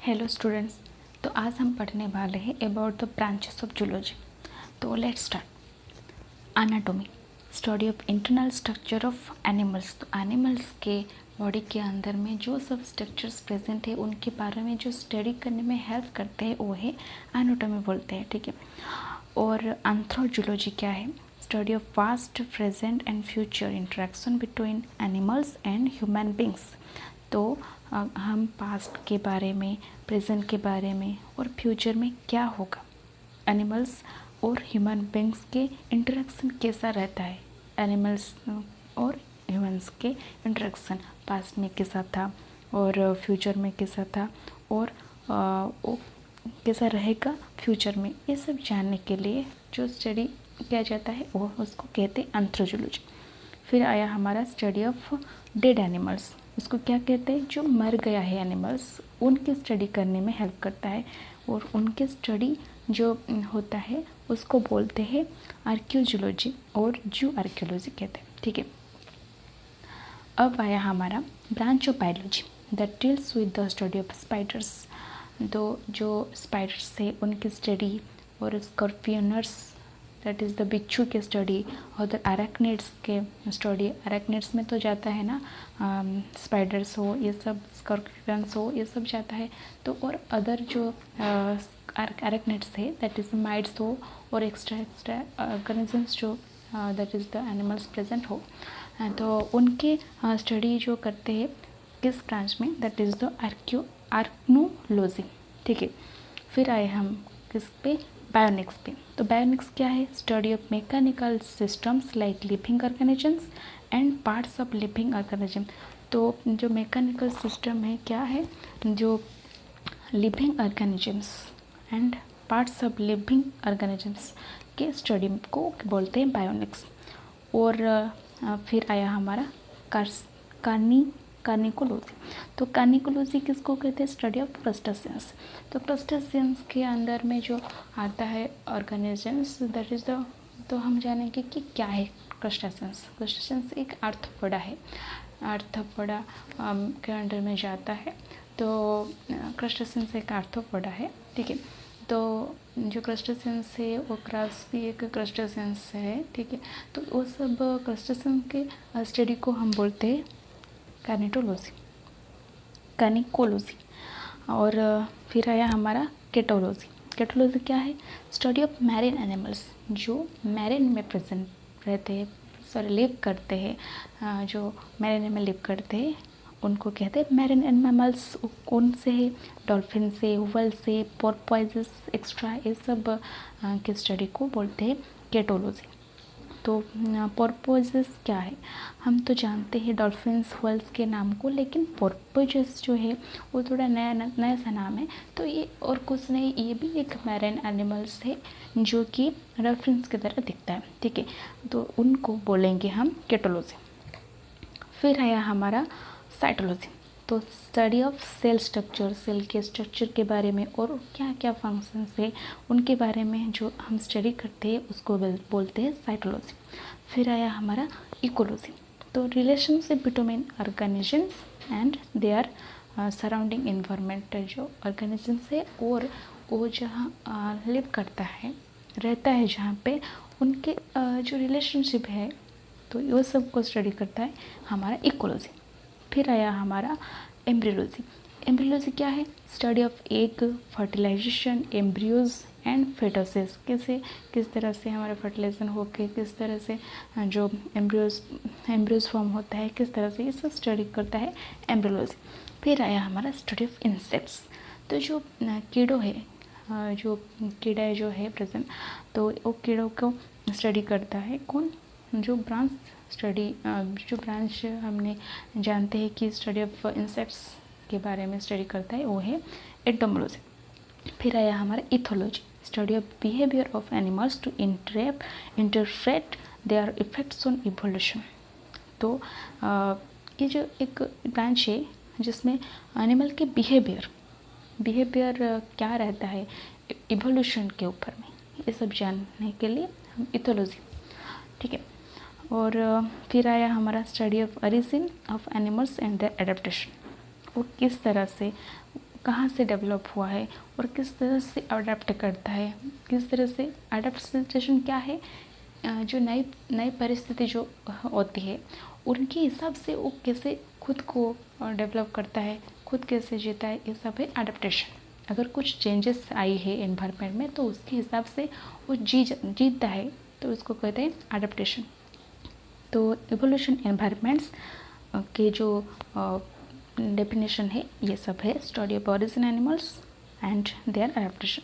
Hello students. तो आज हम पढ़ने वाले हैं about the branches of zoology. तो let's start. Anatomy, study of internal structure of animals. तो एनिमल्स के बॉडी के अंदर में जो सब स्ट्रक्चर्स प्रेजेंट है उनके बारे में जो स्टडी करने में हेल्प करते हैं वो है एनाटॉमी बोलते हैं, ठीक है। और एंथ्रोजूलॉजी क्या है? Study of past, present and future interaction between animals and human beings. तो हम पास्ट के बारे में, प्रेजेंट के बारे में और फ्यूचर में क्या होगा, एनिमल्स और ह्यूमन बींग्स के इंटरेक्शन कैसा रहता है, एनिमल्स और ह्यूमंस के इंटरेक्शन पास्ट में कैसा था और फ्यूचर में कैसा था और वो कैसा रहेगा फ्यूचर में, ये सब जानने के लिए जो स्टडी किया जाता है वो उसको कहते हैं एंथ्रोजूलॉजी। फिर आया हमारा स्टडी ऑफ डेड एनिमल्स। इसको क्या कहते हैं? जो मर गया है एनिमल्स, उनकी स्टडी करने में हेल्प करता है और उनके स्टडी जो होता है उसको बोलते हैं आर्कियोलॉजी और जू आर्कियोलॉजी कहते हैं, ठीक है। अब आया हमारा branch of biology that deals with the study of spiders. तो जो स्पाइडर्स है उनकी स्टडी और स्कॉर्पियनर्स दैट इज़ द बिच्छू के स्टडी और द अरेक्निड्स के स्टडी। अरेक्निड्स में तो जाता है ना, स्पाइडर्स हो, ये सब स्कॉर्पियंस हो, ये सब जाता है। तो और अदर जो अरेक्निड्स है दैट इज़ माइट्स हो और एक्स्ट्रा ऑर्गेनिजम्स जो that is the animals present हो, तो उनके स्टडी जो करते हैं किस ब्रांच में, दैट इज़ द आर्कनोलॉजी, ठीक है। फिर आए हम किस पे? बायोनिक्स पे। तो बायोनिक्स क्या है? Study of mechanical systems like living organisms and parts of living organism. तो जो मैकेनिकल सिस्टम है क्या है? जो living organisms and parts of living organisms के स्टडी को बोलते हैं बायोनिक्स। और फिर आया हमारा कार्निकोलॉजी। तो कार्निकोलॉजी किसको कहते हैं? Study of crustaceans. तो क्रस्टेशियंस के अंदर में जो आता है ऑर्गेनिजम्स दैट इज़ द, तो हम जानेंगे कि क्या है क्रस्टेशियंस। क्रस्टेशियंस एक आर्थ्रोपोडा है, आर्थ्रोपोडा के अंडर में जाता है। तो क्रस्टेशियंस एक आर्थ्रोपोडा है, ठीक है। तो जो क्रस्टेशियंस है वो क्राब्स भी एक क्रस्टेशियंस है, ठीक है। तो वो सब क्रस्टेशियंस के स्टडी को हम बोलते हैं कार्निकोलॉजी। और फिर आया हमारा केटोलॉजी। केटोलॉजी क्या है? स्टडी ऑफ मैरीन एनिमल्स, जो मैरीन में प्रेजेंट रहते हैं, लिव करते हैं, जो मैरीन में लिव करते हैं उनको कहते हैं मैरीन एनिमल्स। कौन से है? डॉल्फिन से, व्हेल से, पोर्पोइजेस एक्स्ट्रा, ये सब के स्टडी को बोलते हैं केटोलॉजी। तो पोर्पोइजेस क्या है? हम तो जानते हैं डॉल्फिन्स, व्हेल्स के नाम को, लेकिन पोर्पोइजेस जो है वो थोड़ा नया सा नाम है। तो ये और कुछ नहीं, ये भी एक मैरीन एनिमल्स है जो कि डॉल्फिन्स की तरह दिखता है, ठीक है। तो उनको बोलेंगे हम केटोलॉजी। फिर आया हमारा साइटोलॉजी। तो study of cell structure, cell के स्ट्रक्चर के बारे में और क्या क्या फंक्शंस है उनके बारे में जो हम स्टडी करते हैं उसको बोलते हैं साइटोलॉजी। फिर आया हमारा इकोलॉजी। तो relationship between organisms and their surrounding environment. जो ऑर्गेनिजम्स है और वो जहाँ लिव करता है, रहता है जहाँ पे, उनके जो रिलेशनशिप है, तो ये सब को स्टडी करता है हमारा इकोलॉजी। फिर आया हमारा एम्ब्रियोलॉजी। एम्ब्रियोलॉजी क्या है? Study of egg, fertilization, embryos and foetuses. किस तरह से हमारा फर्टिलाइजेशन होकर किस तरह से जो एम्ब्रियोज फॉर्म होता है, किस तरह से, ये सब स्टडी करता है एम्ब्रियोलॉजी। फिर आया हमारा स्टडी ऑफ इंसेक्ट्स। तो जो कीड़ों है, जो कीड़ा जो है प्रेजेंट, तो वो कीड़ों को स्टडी करता है कौन? जो ब्रांच हमने जानते हैं कि स्टडी ऑफ इंसेक्ट्स के बारे में स्टडी करता है वो है एंटोमोलॉजी। फिर आया हमारा ethology. Study of behaviour of animals to interpret their effects on evolution. तो ये जो एक ब्रांच है जिसमें एनिमल के बिहेवियर क्या रहता है इवोल्यूशन के ऊपर में, ये सब जानने के लिए हम इथोलॉजी, ठीक है। और फिर आया हमारा study of origin of animals and their adaptation. वो किस तरह से कहाँ से डेवलप हुआ है और किस तरह से अडेप्ट करता है, किस तरह से अडेप्टेशन क्या है, जो नई नई परिस्थिति जो होती है उनके हिसाब से वो कैसे खुद को डेवलप करता है, खुद कैसे जीता है, ये सब है अडेप्टेशन। अगर कुछ चेंजेस आई है एनवायरनमेंट में तो उसके हिसाब से वो जीतता है, तो उसको कहते हैं अडेप्टेशन। तो इवोल्यूशन एनवायरनमेंट्स के जो डेफिनेशन है ये सब है study of origin animals and their adaptation.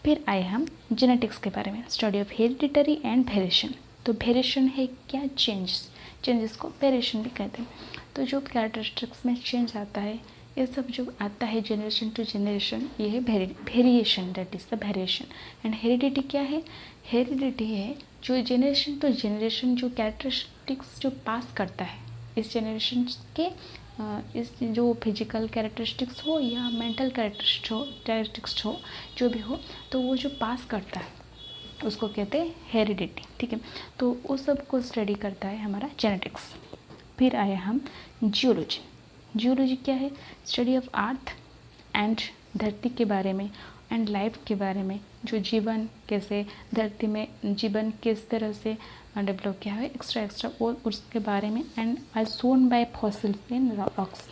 फिर आए हम जेनेटिक्स के बारे में, study of hereditary and variation. तो वेरिएशन है क्या, चेंजेस को वेरिएशन भी कहते हैं। तो जो कैरेक्टरिस्टिक्स में चेंज आता है, ये सब जो आता है जनरेशन टू जनरेशन, ये है variation, that is the variation. And heredity क्या है, हेरिडिटी है जो जनरेशन टू जनरेशन जो कैरेक्टरिस्टिक्स जो पास करता है इस जनरेशन के, इस जो फिजिकल कैरेक्टरिस्टिक्स हो या मेंटल कैरेक्टरिस्टिक्स हो, जो भी हो, तो वो जो पास करता है उसको कहते हैं हेरिडिटी। ठीक है, तो उस सब को स्टडी करता है हमारा जेनेटिक्स। फिर आए हम जियोलॉजी। जियोलॉजी क्या है, स्टडी ऑफ अर्थ एंड धरती के बारे में एंड लाइफ के बारे में, जो जीवन कैसे धरती में जीवन किस तरह से डेवलप किया है एक्स्ट्रा और उसके बारे में, एंड आज सोन बाय फॉसिल्स इन रॉक्स,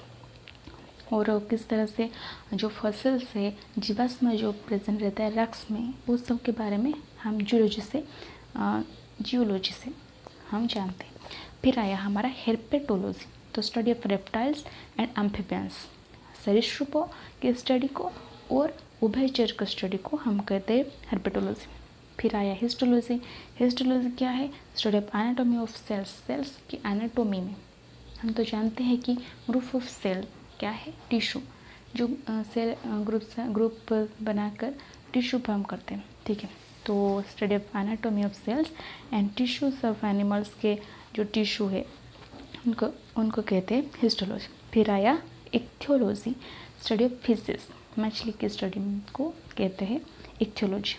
और किस तरह से जो फॉसिल्स है जीवाश्म जो प्रेजेंट रहता है रॉक्स में, उस सब के बारे में हम जियोलॉजी से हम जानते हैं। फिर आया हमारा हेर्पेटोलॉजी, तो study of reptiles and amphibians, सरीसृपों के स्टडी को और उभयचर के स्टडी को हम कहते हैं हेर्पेटोलॉजी। फिर आया हिस्टोलॉजी। हिस्टोलॉजी क्या है, study of anatomy of cells, cells की एनाटॉमी में हम तो जानते हैं कि ग्रुप ऑफ सेल क्या है, टिश्यू, जो सेल ग्रुप बनाकर टिश्यू फॉर्म करते हैं। ठीक है, तो study of anatomy of cells and tissues of animals के जो टिश्यू है उनको कहते हैं हिस्टोलॉजी। फिर आया इक्थियोलॉजी, स्टडी ऑफ फिशेस, मछली की स्टडी को कहते हैं इक्थियोलॉजी।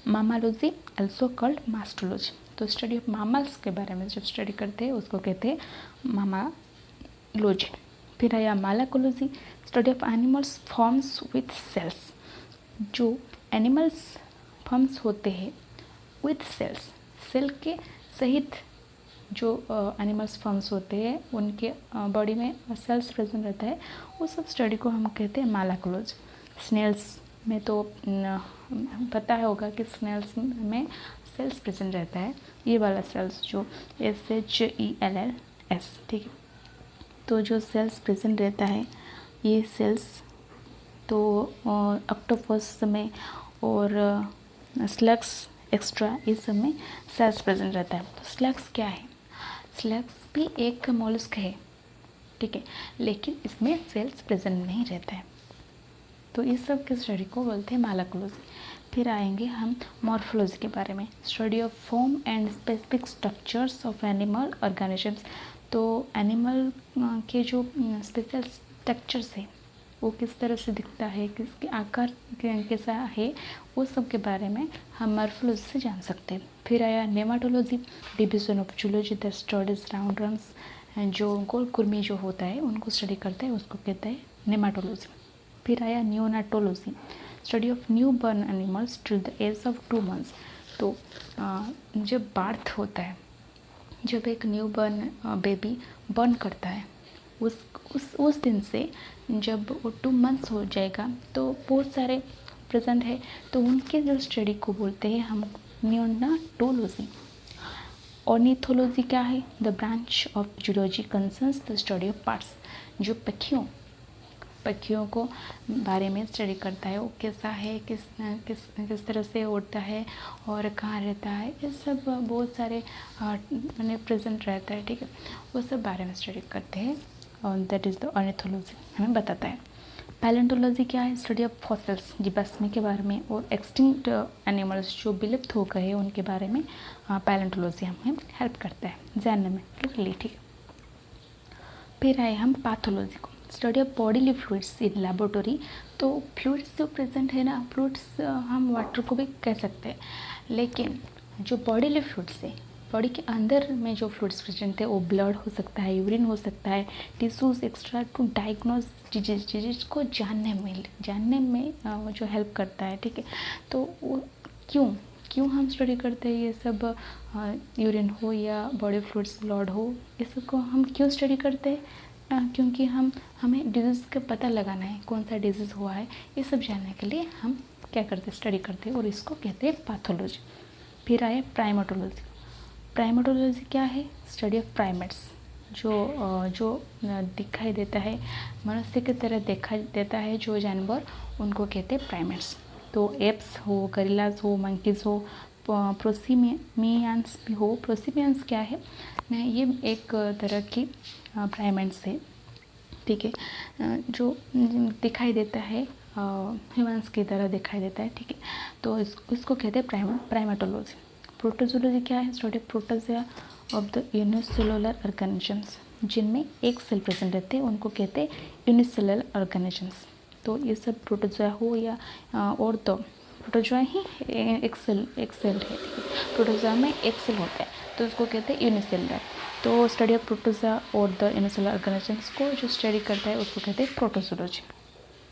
मामालॉजी अल्सो कॉल्ड मास्टोलॉजी, तो स्टडी ऑफ मामल्स के बारे में जब स्टडी करते हैं उसको कहते हैं मामालॉजी। फिर आया malacology, study of animals forms with shells, जो एनिमल्स फॉर्म्स होते हैं विथ सेल्स, सेल के सहित जो एनिमल्स फॉर्म्स होते हैं उनके बॉडी में सेल्स प्रेजेंट रहता है, वो सब स्टडी को हम कहते हैं मालाकोलॉजी। स्नेल्स में तो पता होगा कि स्नेल्स में सेल्स प्रेजेंट रहता है, ये वाला सेल्स जो SHELLS, ठीक है, तो जो सेल्स प्रेजेंट रहता है ये सेल्स तो ऑक्टोपस में और स्लग्स एक्स्ट्रा इस सब में सेल्स प्रेजेंट रहता है। तो स्लग्स क्या है, स्लग्स भी एक मोलस्क है, ठीक है, लेकिन इसमें सेल्स प्रेजेंट नहीं रहता है, तो इस सब के स्टडी को बोलते हैं मालाकोलॉजी। फिर आएंगे हम मॉर्फोलॉजी के बारे में, study of form and specific structures of animal organisms, तो एनिमल के जो स्पेशल स्ट्रक्चर्स है वो किस तरह से दिखता है, किसके आकार कैसा है, वो सब के बारे में हम मॉर्फोलॉजी से जान सकते हैं। फिर आया nematology, division of zoology that studies roundworms, जो गोल कुर्मी जो होता है उनको स्टडी करते हैं उसको कहते हैं नेमाटोलॉजी। फिर आया neonatology, study of newborn animals till the age of 2 months, तो जब बर्थ होता है, जब एक न्यू बॉर्न बेबी बर्न करता है उस दिन से जब वो 2 months हो जाएगा तो बहुत सारे प्रेजेंट है, तो उनके जो स्टडी को बोलते हैं हम नियोनाटोलॉजी। ऑर्निथोलॉजी क्या है, the branch of zoology concerns the study of birds, जो पक्षियों को बारे में स्टडी करता है, वो कैसा है, किस तरह से उड़ता है और कहाँ रहता है, ये सब बहुत सारे मैंने प्रेजेंट रहता है, ठीक है, वो सब बारे में स्टडी करते हैं और दैट इज़ द ऑर्निथोलॉजी हमें बताता है। पैलेंटोलॉजी क्या है, स्टडी ऑफ फॉसिल्स, जीवाश्म के बारे में और एक्सटिंक्ट एनिमल्स जो विलुप्त हो गए उनके बारे में पैलेंटोलॉजी हमें हेल्प करता है जानने में क्लियरली, ठीक है। फिर आए हम पैथोलॉजी को, study of bodily fluids in laboratory, तो फ्लूइड्स जो प्रेजेंट है ना, फ्लूइड्स हम वाटर को भी कह सकते हैं, लेकिन जो बॉडीली फ्लूइड्स है बॉडी के अंदर में जो फ्लूइड्स प्रेजेंट है वो ब्लड हो सकता है, यूरिन हो सकता है, tissues extra to diagnose disease को जानने में वो जो हेल्प करता है। ठीक है, तो वो क्यों हम स्टडी करते हैं ये सब, यूरिन हो या बॉडी फ्लूइड्स ब्लड हो, ये सब को हम क्यों स्टडी करते हैं? क्योंकि हमें डिजीज़ का पता लगाना है, कौन सा डिजीज़ हुआ है, ये सब जानने के लिए हम क्या करते हैं, स्टडी करते हैं, और इसको कहते हैं पैथोलॉजी। फिर आए प्राइमेटोलॉजी। प्राइमेटोलॉजी क्या है? स्टडी ऑफ प्राइमेट्स, जो दिखाई देता है, मनुष्य की तरह दिखाई देता है जो जानवर, उनको कहते हैं प्राइमेट्स। तो एप्स हो, गरिल्लाज हो, मंकीज़ हो, प्रोसिमियंस भी हो। प्रोसिमियंस क्या है? ये एक तरह की प्राइमेट्स है। ठीक है, जो दिखाई देता है, ह्यूमंस की तरह दिखाई देता है। ठीक है, तो इसको कहते हैं प्राइमेटोलॉजी। प्रोटोजोलॉजी क्या है? Study protozoa of the unicellular organisms, जिनमें एक सेल प्रेजेंट रहते हैं, उनको कहते हैं यूनिसेलुलर ऑर्गेनिजम्स। तो ये सब प्रोटोजोआ हो या और तो प्रोटोजोआ ही एक सेल है। ठीक है, प्रोटोजोआ में एक सेल होता है, तो उसको कहते हैं यूनिसेलुलर। तो स्टडी ऑफ प्रोटोजोआ और द यूनिसेलुलर ऑर्गेनिजम्स को जो स्टडी करता है उसको कहते हैं प्रोटोजोलॉजी।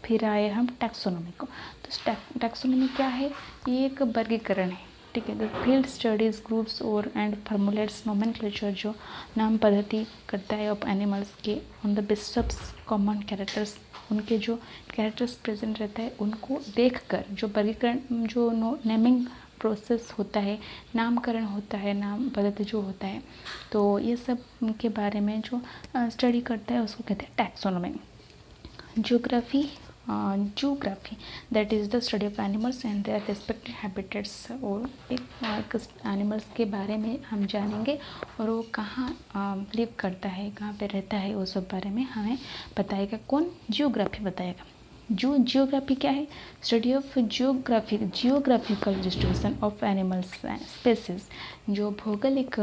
फिर आए हम टैक्सोनॉमी को। तो टैक्सोनॉमी क्या है? ये एक वर्गीकरण है। ठीक है, द फील्ड स्टडीज ग्रुप्स और एंड फॉर्मुलेट्स नोमेनक्लेचर, जो नाम पद्धति करता है ऑफ एनिमल्स के on the basis of common characters, उनके जो कैरेक्टर्स प्रेजेंट रहता है उनको देखकर जो वर्गीकरण, जो नेमिंग प्रोसेस होता है, नामकरण होता है, नाम पद्धति जो होता है, तो ये सब के बारे में जो स्टडी करता है उसको कहते हैं taxonomy. Geography that is the study of animals and their respective habitats, और एक एनिमल्स के बारे में हम जानेंगे और वो कहाँ लिव करता है, कहाँ पे रहता है, वो सब बारे में हमें बताएगा। कौन? जियोग्राफी बताएगा। जियोग्राफी क्या है? Study of geographical distribution of animals species, जो भौगोलिक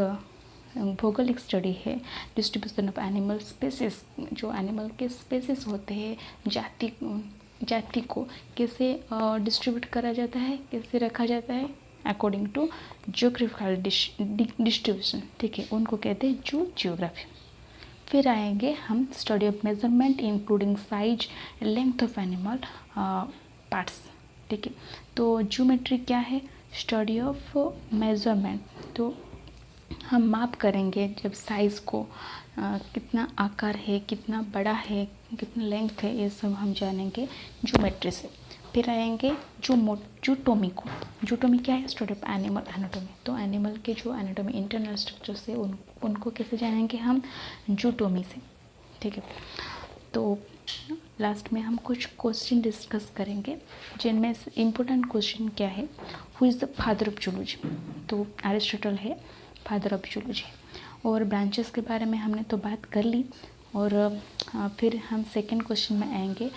स्टडी है डिस्ट्रीब्यूशन ऑफ एनिमल स्पेसीज, जो एनिमल के स्पेसीज होते हैं, जाति को कैसे डिस्ट्रीब्यूट करा जाता है, कैसे रखा जाता है अकॉर्डिंग टू जियोग्राफिकल डिस्ट्रीब्यूशन। ठीक है, उनको कहते हैं जियोग्राफी। फिर आएंगे हम study of measurement including size length of animal parts. ठीक है, तो ज्योमेट्री क्या है? स्टडी ऑफ मेजरमेंट, तो हम माप करेंगे जब साइज़ को, कितना आकार है, कितना बड़ा है, कितना लेंथ है, ये सब हम जानेंगे ज्योमेट्री से। फिर आएंगे जूटोमी को। जूटोमी क्या है? स्टडी ऑफ एनिमल एनाटोमी, तो एनिमल के जो एनाटोमी इंटरनल स्ट्रक्चर से उनको कैसे जानेंगे हम? जूटोमी से। ठीक है, तो लास्ट में हम कुछ क्वेश्चन डिस्कस करेंगे, जिनमें से इम्पोर्टेंट क्वेश्चन क्या है? Who is the father of zoology? तो एरिस्टोटल है फादर ऑफ जूलॉजी। और ब्रांचेस के बारे में हमने तो बात कर ली, और फिर हम सेकंड क्वेश्चन में आएंगे,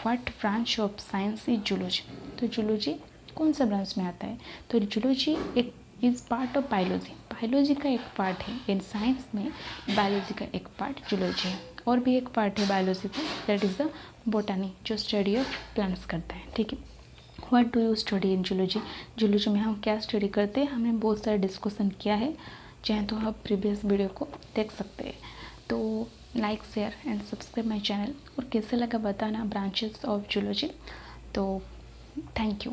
what branch of science is zoology? तो जूलॉजी कौन सा ब्रांच में आता है? तो जूलॉजी एक is part of biology, biology का एक पार्ट है। इन साइंस में बायोलॉजी का एक पार्ट जूलॉजी है, और भी एक पार्ट है बायोलॉजी का, दैट इज़ द बोटानी, जो स्टडी ऑफ प्लांट्स करता है। ठीक है, what do you study in zoology? Zoology में हम क्या स्टडी करते हैं, हमने बहुत सारा डिस्कशन किया है, चाहे तो आप प्रीवियस वीडियो को देख सकते हैं। तो like, share and subscribe my channel, और कैसे लगा बताना ब्रांचेस ऑफ जूलॉजी। तो थैंक यू।